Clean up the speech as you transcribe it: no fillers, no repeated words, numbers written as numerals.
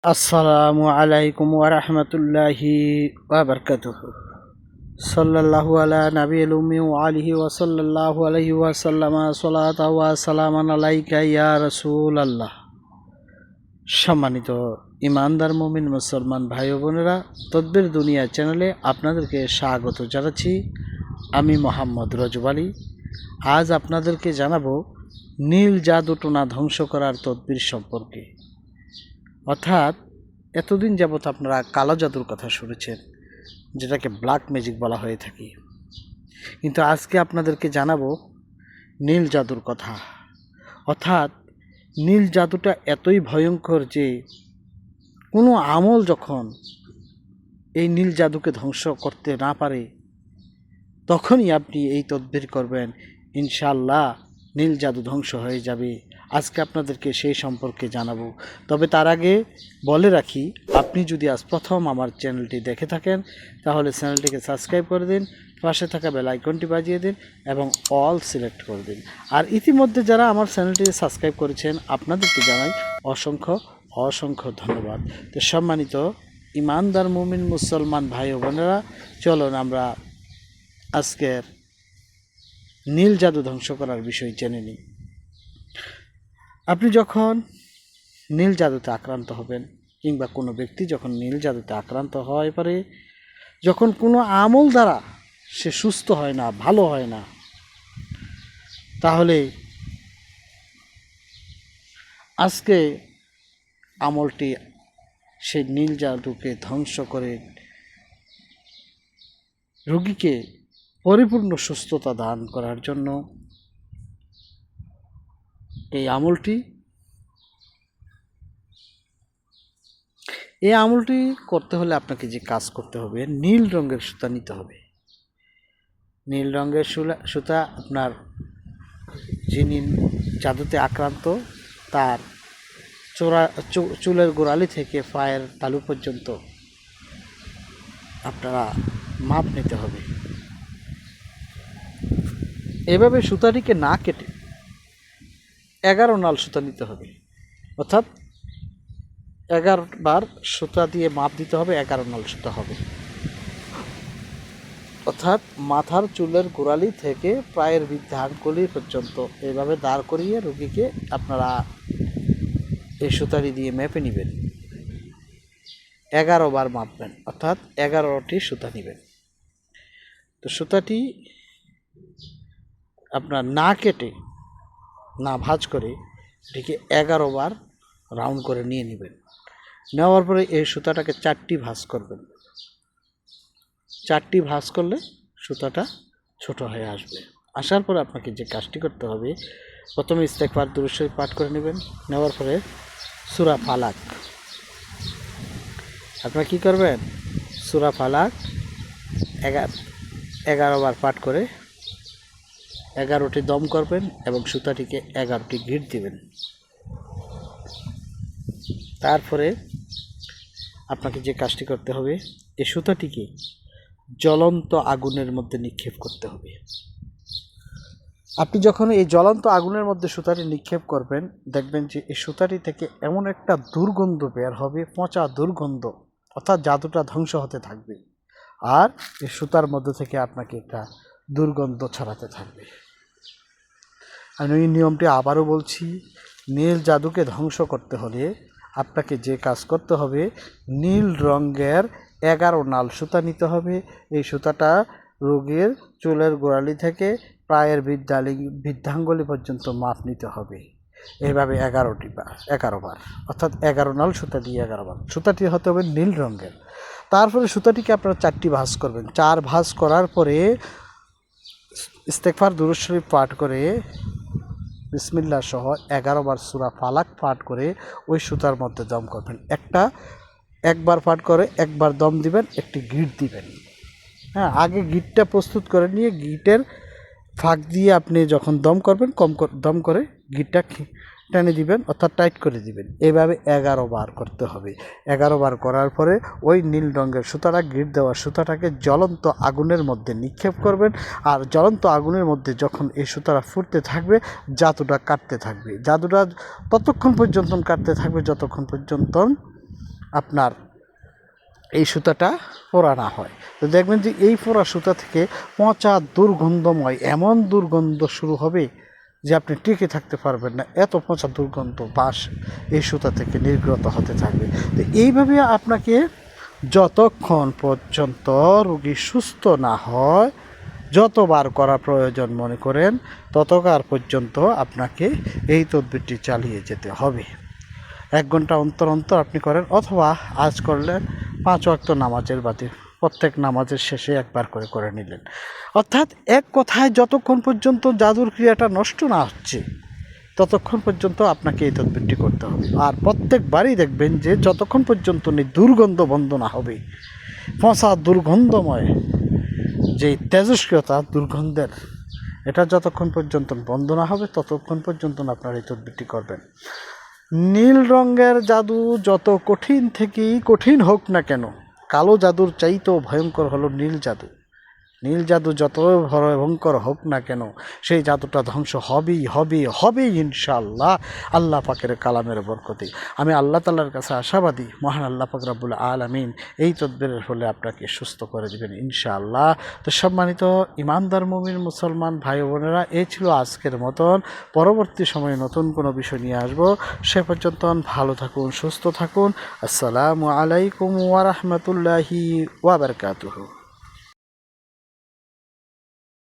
আসসালামু আলাইকুম ওয়া রাহমাতুল্লাহি ওয়া বারাকাতুহু। সাল্লাল্লাহু আলা নাবিয়িল উম্মি ওয়া আলিহি ওয়া সাল্লাল্লাহু আলাইহি ওয়া সাল্লামা সালাতা ওয়া সালামান আলাইকা ইয়া রাসূলুল্লাহ। সম্মানিত ইমানদার মুমিন মুসলমান ভাই ও বোনেরা, তদবির দুনিয়া চ্যানেলে আপনাদেরকে স্বাগত জানাচ্ছি। আমি মোহাম্মদ রজব আলী। আজ আপনাদেরকে জানাবো নীল জাদুটোনা ধ্বংস করার তদবির সম্পর্কে। অর্থাৎ এতদিন যাবৎ আপনারা কালো জাদুর কথা শুনেছেন, যেটাকে ব্ল্যাক ম্যাজিক বলা হয়ে থাকে, কিন্তু আজকে আপনাদেরকে জানাবো নীল জাদুর কথা। অর্থাৎ নীল জাদুটা এতই ভয়ঙ্কর যে কোনো আমল যখন এই নীল জাদুকে ধ্বংস করতে না পারে, তখনই আপনি এই তদবির করবেন, ইনশাআল্লাহ নীল জাদু ধ্বংস হয়ে যাবে। আজকে আপনাদেরকে সেই সম্পর্কে জানাবো। তবে তার আগে বলে রাখি, আপনি যদি আজ প্রথম আমার চ্যানেলটি দেখে থাকেন তাহলে চ্যানেলটিকে সাবস্ক্রাইব করে দিন, পাশে থাকা বেল আইকনটি বাজিয়ে দিন এবং অল সিলেক্ট করে দিন। আর ইতিমধ্যে যারা আমার চ্যানেলটি সাবস্ক্রাইব করেছেন আপনাদেরকে জানাই অসংখ্য অসংখ্য ধন্যবাদ। তো সম্মানিত ইমানদার মুমিন মুসলমান ভাই ও বোনেরা, চলুন আমরা আজকের নীল জাদু ধ্বংস করার বিষয় জেনে নিই। আপনি যখন নীল জাদুতে আক্রান্ত হবেন, কিংবা কোনো ব্যক্তি যখন নীল জাদুতে আক্রান্ত হয় পারে, যখন কোনো আমল দ্বারা সে সুস্থ হয় না, ভালো হয় না, তাহলে আজকে আমলটি সেই নীল জাদুকে ধ্বংস করে রোগীকে পরিপূর্ণ সুস্থতা দান করার জন্য এই আমলটি করতে হলে আপনাকে যে কাজ করতে হবে, নীল রঙের সুতা নিতে হবে। নীল রঙের সুতা আপনার যিনি জাদুতে আক্রান্ত তার চুলের গোড়ালি থেকে পায়ের তালু পর্যন্ত আপনারা মাপ নিতে হবে। এভাবে সুতাটিকে না কেটে 11 নাল সুতা নিতে হবে। অর্থাৎ 11 বার সুতা দিয়ে মাপ দিতে হবে, 11 নাল সুতা হবে। অর্থাৎ মাথার চুলের গোড়ালি থেকে পায়ের বৃদ্ধাঙ্গুলি পর্যন্ত এইভাবে দাঁড় করিয়ে রোগীকে আপনারা এই সুতাটি দিয়ে মেপে নেবেন। 11 বার মাপবেন, অর্থাৎ 11টি সুতা নেবেন। তো সুতাটি আপনার না কেটে, না ভাঁজ করে, এটিকে 11 বার রাউন্ড করে নিয়ে নেবেন। নেওয়ার পরে এই সুতাটাকে 4টি ভাঁজ করবেন। 4টি ভাঁজ করলে সুতাটা ছোট হয়ে আসবে। আসার পরে আপনাকে যে কাজটি করতে হবে, প্রথমে ইস্তেগফার দুরূদ শরীফ পাঠ করে নেবেন। নেওয়ার পরে সূরা ফালাক আপনারা কী করবেন, সূরা ফালাক 11 বার পাঠ করে 11টি দম করবেন এবং সুতাটিকে 11টি গিঁট দিবেন। তারপরে আপনাকে যে কাজটি করতে হবে, এই সুতাটিকে জ্বলন্ত আগুনের মধ্যে নিক্ষেপ করতে হবে। আপনি যখন এই জ্বলন্ত আগুনের মধ্যে সুতাটি নিক্ষেপ করবেন, দেখবেন যে এই সুতাটি থেকে এমন একটা দুর্গন্ধ বের হবে, পচা দুর্গন্ধ, অর্থাৎ জাদুটা ধ্বংস হতে থাকবে। আর এই সুতার মধ্যে থেকে আপনাকে একটা দুর্গন্ধ ছড়াতে থাকবে। আমি এই নিয়মটি আবারও বলছি, নীল জাদুকে ধ্বংস করতে হলে আপনাকে যে কাজ করতে হবে, নীল রঙের 11 নাল সুতা নিতে হবে। এই সুতাটা রোগীর চুলের গোড়ালি থেকে পায়ের বৃদ্ধাঙ্গুলি পর্যন্ত মাপ নিতে হবে। এইভাবে 11 বার, অর্থাৎ 11 নাল সুতা দিয়ে 11 বার। সুতাটি হতে হবে নীল রঙের। তারপরে সুতাটিকে আপনারা 4টি ভাঁজ করবেন। 4 ভাঁজ করার পরে ইস্তেগফার দুরূদ শরীফ পাঠ করে বিসমিল্লাহ সহ 11 বার সূরা ফালাক পাঠ করে ওই সুতার মধ্যে দম করবেন। একবার পাঠ করে একবার দম দিবেন, একটি গিঁট দিবেন। হ্যাঁ, আগে গিঁটটা প্রস্তুত করে নিয়ে গিঁটের ফাঁক দিয়ে আপনি যখন দম করবেন, দম করে গিঁটটা টেনে দিবেন, অর্থাৎ টাইট করে দিবেন। এইভাবে 11 বার করতে হবে। 11 বার করার পরে ওই নীল রঙের সুতাটা, গিঁট দেওয়া সুতাটাকে জ্বলন্ত আগুনের মধ্যে নিক্ষেপ করবেন। আর জ্বলন্ত আগুনের মধ্যে যখন এই সুতাটা ফুটতে থাকবে, জাদুটা কাটতে থাকবে। জাদুটা ততক্ষণ পর্যন্ত কাটতে থাকবে যতক্ষণ পর্যন্ত আপনার এই সুতাটা পোড়া না হয়। তো দেখবেন যে এই পোড়া সুতা থেকে পচা দুর্গন্ধময় এমন দুর্গন্ধ শুরু হবে যে আপনি টিকে থাকতে পারবেন না, এত পচা দুর্গন্ধ বাস এই সুতা থেকে নির্গত হতে থাকবে। তো এইভাবে আপনাকে যতক্ষণ পর্যন্ত রোগী সুস্থ না হয়, যতবার করা প্রয়োজন মনে করেন ততবার পর্যন্ত আপনাকে এই তদবিরটি চালিয়ে যেতে হবে। 1 ঘন্টা অন্তর অন্তর আপনি করেন, অথবা আজ করলেন 5 ওয়াক্ত নামাজের বাদে প্রত্যেক নামাজের শেষে একবার করে করে নিলেন। অর্থাৎ এক কথায় যতক্ষণ পর্যন্ত জাদুর ক্রিয়াটা নষ্ট না হচ্ছে ততক্ষণ পর্যন্ত আপনাকে এই তদবিরটি করতে হবে। আর প্রত্যেকবারই দেখবেন যে যতক্ষণ পর্যন্ত দুর্গন্ধ বন্ধ না হবে, পচা দুর্গন্ধময় যে তেজস্ক্রিয়তা দুর্গন্ধের, এটা যতক্ষণ পর্যন্ত বন্ধ না হবে ততক্ষণ পর্যন্ত আপনার এই তদবিরটি করবেন। নীল রঙের জাদু যত কঠিন থেকেই কঠিন হোক না কেন, কালো জাদুর চাইতেও ভয়ঙ্কর হলো নীল জাদু। নীল জাদু যত ভয়ঙ্কর হোক না কেন, সেই জাদুটা ধ্বংস হবেই হবে হবেই ইনশাআল্লাহ, আল্লাহ পাকের কালামের বরকতে। আমি আল্লাহ তাআলার কাছে আশাবাদী, মহান আল্লাহ পাক রব্বুল আলামিন এই তদবিরের ফলে আপনাকে সুস্থ করে দেবেন ইনশাআল্লাহ। তো সম্মানিত ইমানদার মুমিন মুসলমান ভাই বোনেরা, এই ছিল আজকের মতন। পরবর্তী সময়ে নতুন কোনো বিষয় নিয়ে আসবো। সে পর্যন্ত ভালো থাকুন, সুস্থ থাকুন। আসসালামু আলাইকুম ওয়া রাহমাতুল্লাহি ওয়া বারাকাতুহু।